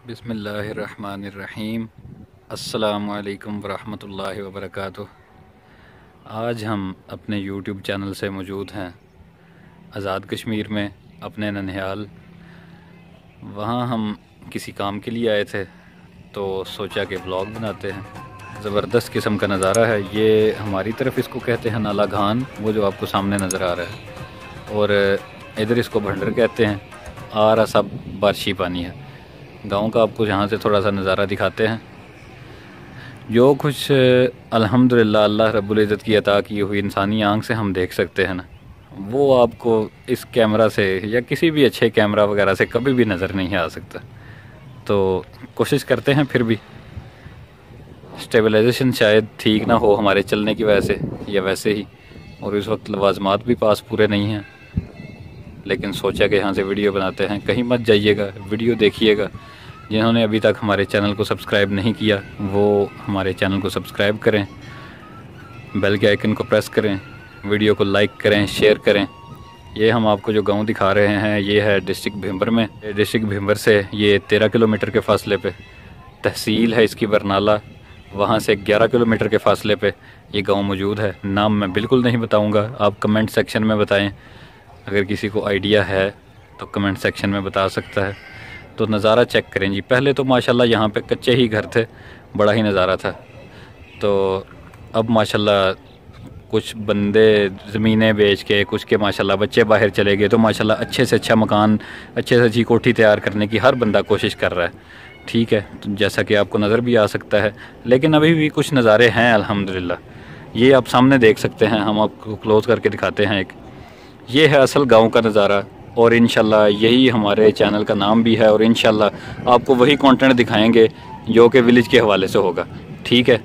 बिस्मिल्लाहिर्रहमानिर्रहीम। अस्सलामुअलैकुम वरहमतुल्लाहि वबरकातुह। आज हम अपने YouTube चैनल से मौजूद हैं आज़ाद कश्मीर में, अपने ननिहाल। वहाँ हम किसी काम के लिए आए थे तो सोचा कि व्लॉग बनाते हैं। ज़बरदस्त किस्म का नज़ारा है। ये हमारी तरफ इसको कहते हैं नाला घान, वो जो आपको सामने नज़र आ रहा है, और इधर इसको भंडर कहते हैं। आ रहा सब बारिशी पानी है। गांव का आपको यहाँ से थोड़ा सा नज़ारा दिखाते हैं। जो कुछ अल्हम्दुलिल्लाह अल्लाह रब्बुल इज़्ज़त की अता की हुई इंसानी आँख से हम देख सकते हैं ना, वो आपको इस कैमरा से या किसी भी अच्छे कैमरा वगैरह से कभी भी नज़र नहीं आ सकता। तो कोशिश करते हैं। फिर भी स्टेबलाइजेशन शायद ठीक ना हो हमारे चलने की वजह से या वैसे ही, और इस वक्त लवाज़मात भी पास पूरे नहीं हैं, लेकिन सोचा कि यहाँ से वीडियो बनाते हैं। कहीं मत जाइएगा, वीडियो देखिएगा। जिन्होंने अभी तक हमारे चैनल को सब्सक्राइब नहीं किया वो हमारे चैनल को सब्सक्राइब करें, बेल के आइकन को प्रेस करें, वीडियो को लाइक करें, शेयर करें। ये हम आपको जो गांव दिखा रहे हैं ये है डिस्ट्रिक्ट भिंबर में। डिस्ट्रिक्ट भिंबर से ये 13 किलोमीटर के फासले पे तहसील है इसकी बरनाला। वहाँ से 11 किलोमीटर के फासले पे ये गांव मौजूद है। नाम मैं बिल्कुल नहीं बताऊँगा, आप कमेंट सेक्शन में बताएँ। अगर किसी को आइडिया है तो कमेंट सेक्शन में बता सकता है। तो नज़ारा चेक करें जी। पहले तो माशाल्लाह यहाँ पे कच्चे ही घर थे, बड़ा ही नज़ारा था। तो अब माशाल्लाह कुछ बंदे ज़मीनें बेच के, कुछ के माशाल्लाह बच्चे बाहर चले गए, तो माशाल्लाह अच्छे से अच्छा मकान, अच्छे से अच्छी कोठी तैयार करने की हर बंदा कोशिश कर रहा है। ठीक है, तो जैसा कि आपको नज़र भी आ सकता है, लेकिन अभी भी कुछ नज़ारे हैं अल्हम्दुलिल्लाह। ये आप सामने देख सकते हैं, हम आपको क्लोज़ करके दिखाते हैं। एक ये है असल गांव का नज़ारा, और इंशाल्लाह यही हमारे चैनल का नाम भी है, और इंशाल्लाह आपको वही कंटेंट दिखाएंगे जो कि विलेज के हवाले से होगा। ठीक है,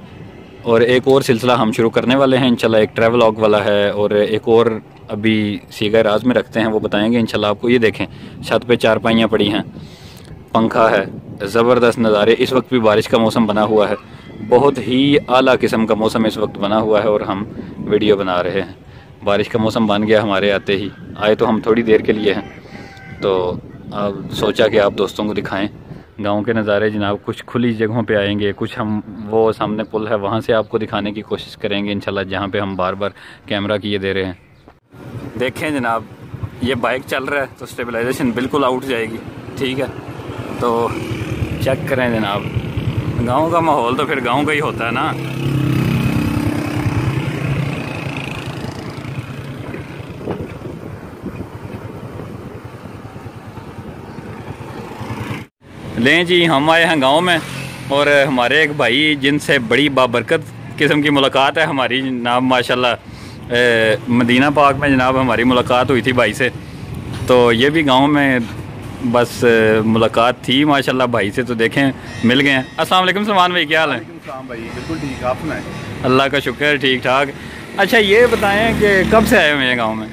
और एक और सिलसिला हम शुरू करने वाले हैं इंशाल्लाह, एक ट्रैवल व्लॉग वाला है, और एक और अभी सीगा राज में रखते हैं, वो बताएंगे इंशाल्लाह आपको। ये देखें, छत पे चारपाइयाँ पड़ी हैं, पंखा है, ज़बरदस्त नज़ारे। इस वक्त भी बारिश का मौसम बना हुआ है, बहुत ही आला किस्म का मौसम इस वक्त बना हुआ है, और हम वीडियो बना रहे हैं। बारिश का मौसम बन गया हमारे आते ही। आए तो हम थोड़ी देर के लिए हैं, तो अब सोचा कि आप दोस्तों को दिखाएं गांव के नज़ारे जनाब। कुछ खुली जगहों पे आएंगे, कुछ हम वो सामने पुल है वहाँ से आपको दिखाने की कोशिश करेंगे इंशाल्लाह, जहाँ पे हम बार बार कैमरा किए दे रहे हैं। देखें जनाब, ये बाइक चल रहा है तो स्टेबलाइजेशन बिल्कुल आउट जाएगी। ठीक है, तो चेक करें जनाब। गाँव का माहौल तो फिर गाँव का ही होता है ना। लें जी, हम आए हैं गांव में, और हमारे एक भाई जिनसे बड़ी बाबरकत किस्म की मुलाकात है हमारी जनाब, माशाल्लाह मदीना पाक में जनाब हमारी मुलाकात हुई थी भाई से। तो ये भी गांव में बस मुलाकात थी माशाल्लाह भाई से, तो देखें मिल गए हैं। अस्सलाम वालेकुम सलमान भाई, क्या हाल है? भाई बिल्कुल ठीक, आप सुनाएं? अल्लाह का शुक्र, ठीक ठाक। अच्छा ये बताएं कि कब से आए हुए हैं गाँव में?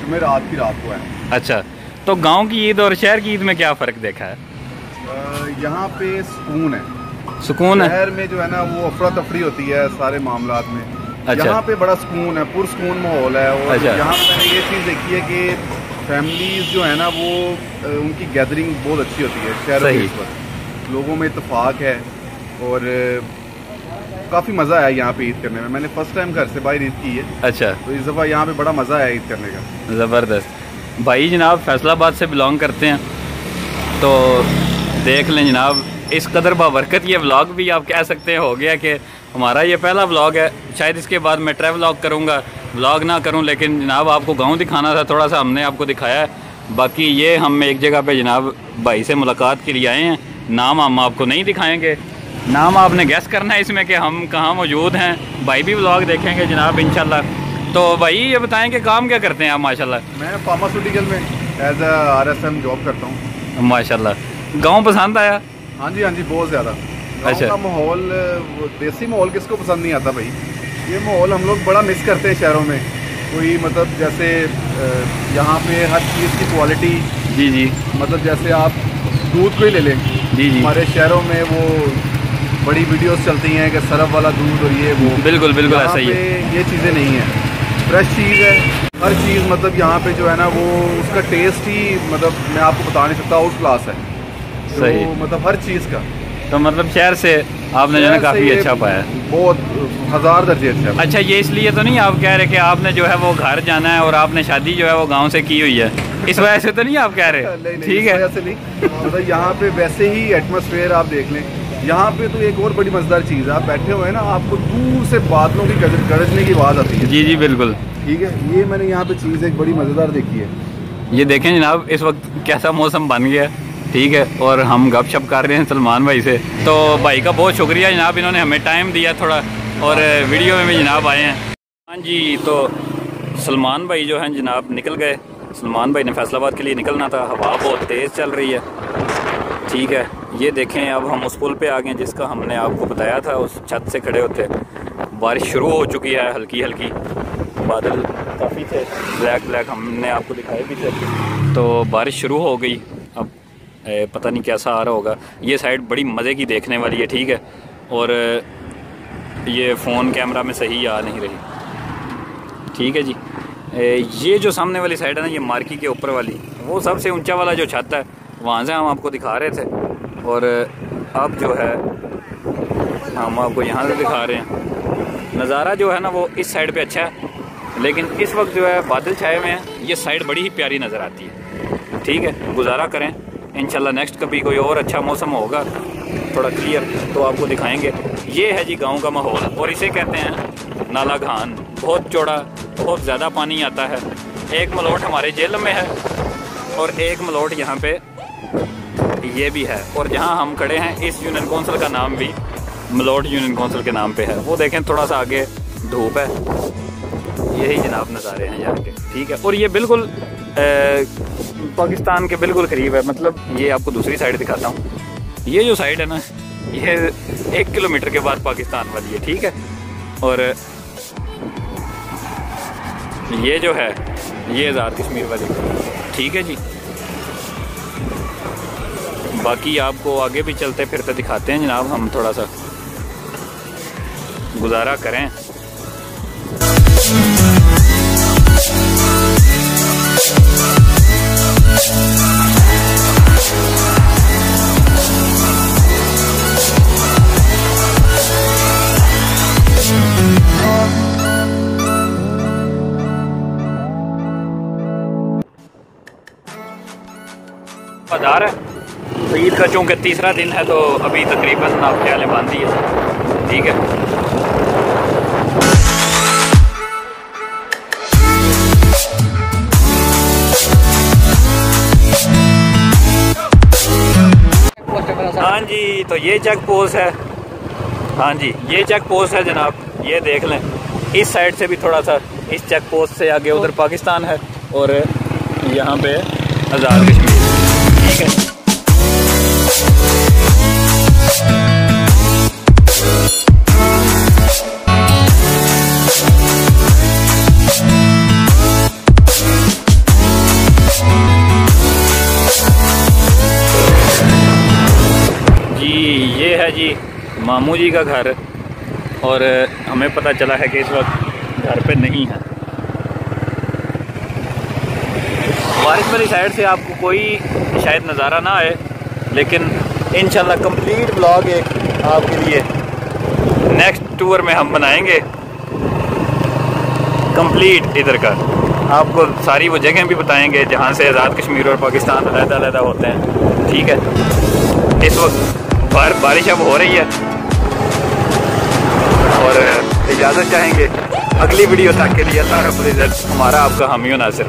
मैं रात की रात को आया। अच्छा, तो गांव की ईद और शहर की ईद में क्या फ़र्क देखा है? यहाँ पे सुकून है। सुकून है? शहर में जो है ना वो अफरा तफरी होती है सारे मामलात में। अच्छा। यहाँ पे बड़ा सुकून है, पुरसुकून माहौल है। और अच्छा। यहाँ पे मैंने ये चीज़ देखी है कि फैमिलीज जो है ना वो उनकी गैदरिंग बहुत अच्छी होती है। शहरों में लोगों में इत्तेफाक है, और काफ़ी मज़ा आया यहाँ पे ईद करने में। मैंने फ़र्स्ट टाइम घर से बाहर ईद की है। अच्छा, तो इस दफ़ा यहाँ पे बड़ा मज़ा आया ईद करने का। ज़बरदस्त। भाई जनाब फैसलाबाद से बिलोंग करते हैं, तो देख लें जनाब, इस कदर बाबरकत ये व्लॉग भी आप कह सकते हैं हो गया कि हमारा ये पहला व्लॉग है। शायद इसके बाद मैं ट्रैवल व्लॉग करूँगा, व्लॉग ना करूँ, लेकिन जनाब आपको गांव दिखाना था, थोड़ा सा हमने आपको दिखाया है। बाकी ये हम एक जगह पे जनाब भाई से मुलाकात के लिए आए हैं। नाम हम आपको नहीं दिखाएँगे, नाम आपने गैस करना है इसमें कि हम कहाँ मौजूद हैं। भाई भी व्लॉग देखेंगे जनाब इंशाल्लाह। तो भाई ये बताएं कि काम क्या करते हैं आप? माशाल्लाह। मैं फार्मास्यूटिकल में एज अ RSM जॉब करता हूँ। माशाल्लाह। गांव पसंद आया? हाँ जी, हाँ जी, बहुत ज़्यादा। अच्छा। का माहौल, देसी माहौल किसको पसंद नहीं आता भाई। ये माहौल हम लोग बड़ा मिस करते हैं शहरों में। कोई मतलब जैसे यहाँ पे हर चीज़ की क्वालिटी। जी जी। मतलब जैसे आप दूध को ही ले लें। जी जी। हमारे शहरों में वो बड़ी वीडियोस चलती हैं कि सरफ वाला दूध और ये वो। बिल्कुल बिल्कुल ऐसा ही है। ये चीज़ें नहीं हैं, फ्रेश चीज़ है हर चीज़। मतलब यहाँ पे जो है ना वो उसका टेस्ट ही, मतलब मैं आपको बता नहीं सकता, आउट क्लास है। सही। मतलब हर चीज़ का। तो मतलब शहर से आपने जो है काफ़ी अच्छा पाया, बहुत 1000 दर्जे अच्छा। अच्छा, ये इसलिए तो नहीं आप कह रहे कि आपने जो है वो घर जाना है और आपने शादी जो है वो गांव से की हुई है, इस वजह से तो नहीं आप कह रहे? ठीक है, ऐसे नहीं, मतलब यहाँ पे वैसे ही एटमॉस्फेयर आप देख लें। यहाँ पे तो एक और बड़ी मजेदार चीज़ है, आप बैठे हुए हैं ना, आपको दूर से बादलों की गरजने की आवाज़ आती है। जी जी बिल्कुल, ठीक है। ये मैंने यहाँ पे चीज़ एक बड़ी मज़ेदार देखी है। ये देखें जनाब, इस वक्त कैसा मौसम बन गया, ठीक है, और हम गपशप कर रहे हैं सलमान भाई से। तो भाई का बहुत शुक्रिया जनाब, इन्होंने हमें टाइम दिया थोड़ा और वीडियो में भी जनाब आए हैं। हाँ जी, तो सलमान भाई जो हैं जनाब निकल गए। सलमान भाई ने फैसलाबाद के लिए निकलना था, हवा बहुत तेज़ चल रही है, ठीक है। ये देखें, अब हम उस पुल पे आ गए जिसका हमने आपको बताया था, उस छत से खड़े होते। बारिश शुरू हो चुकी है, हल्की हल्की, बादल काफ़ी थे, ब्लैक ब्लैक हमने आपको दिखाए भी थे। तो बारिश शुरू हो गई, अब पता नहीं कैसा आ रहा होगा। ये साइड बड़ी मज़े की देखने वाली है, ठीक है, और ये फ़ोन कैमरा में सही आ नहीं रही, ठीक है जी। ये जो सामने वाली साइड है ना, ये मार्की के ऊपर वाली, वो सबसे ऊंचा वाला जो छत है, वहाँ से हम आपको दिखा रहे थे। और अब जो है हम आपको यहाँ से दिखा रहे हैं। नज़ारा जो है ना वो इस साइड पे अच्छा है, लेकिन इस वक्त जो है बादल छाए हुए हैं। ये साइड बड़ी ही प्यारी नज़र आती है, ठीक है। गुजारा करें, इंशाल्लाह नेक्स्ट कभी कोई और अच्छा मौसम होगा थोड़ा क्लियर तो आपको दिखाएंगे। ये है जी गांव का माहौल, और इसे कहते हैं नाला घान। बहुत चौड़ा, बहुत ज़्यादा पानी आता है। एक मलोट हमारे जेल में है और एक मलोट यहाँ पे ये भी है, और जहाँ हम खड़े हैं इस यूनियन कौंसिल का नाम भी मलोट यूनियन कौंसिल के नाम पे है। वो देखें थोड़ा सा आगे धूप है, यही जनाब नज़ारे हैं यहाँ के, ठीक है। और ये बिल्कुल पाकिस्तान के बिल्कुल करीब है, मतलब ये आपको दूसरी साइड दिखाता हूँ। ये जो साइड है ना, ये 1 किलोमीटर के बाद पाकिस्तान वाली है, ठीक है। और ये जो है ये आज़ाद कश्मीर वाली, ठीक है जी। बाकी आपको आगे भी चलते फिरते दिखाते हैं जनाब, हम थोड़ा सा गुजारा करें। बाजार है, तो ईद का चूँकि तीसरा दिन है तो अभी तकरीबन आप ख्याल बांध दिए, ठीक है। हाँ जी, तो ये चेक पोस्ट है, हाँ जी ये चेक पोस्ट है जनाब, ये देख लें। इस साइड से भी थोड़ा सा, इस चेक पोस्ट से आगे उधर पाकिस्तान है और यहाँ पे आज़ाद कश्मीर, ठीक है। ये है जी मामू जी का घर, और हमें पता चला है कि इस वक्त घर पे नहीं है। बारिश वाली साइड से आपको कोई शायद नज़ारा ना आए, लेकिन इंशाल्लाह कंप्लीट ब्लॉग एक आपके लिए नेक्स्ट टूर में हम बनाएंगे कंप्लीट इधर का। आपको सारी वो जगह भी बताएंगे जहाँ से आज़ाद कश्मीर और पाकिस्तान अलग-अलग होते हैं, ठीक है। इस वक्त बारिश अब हो रही है और इजाज़त चाहेंगे अगली वीडियो तक के लिए। अल्लाह रब्बुल इज़्ज़त हमारा आपका हामी नासिर।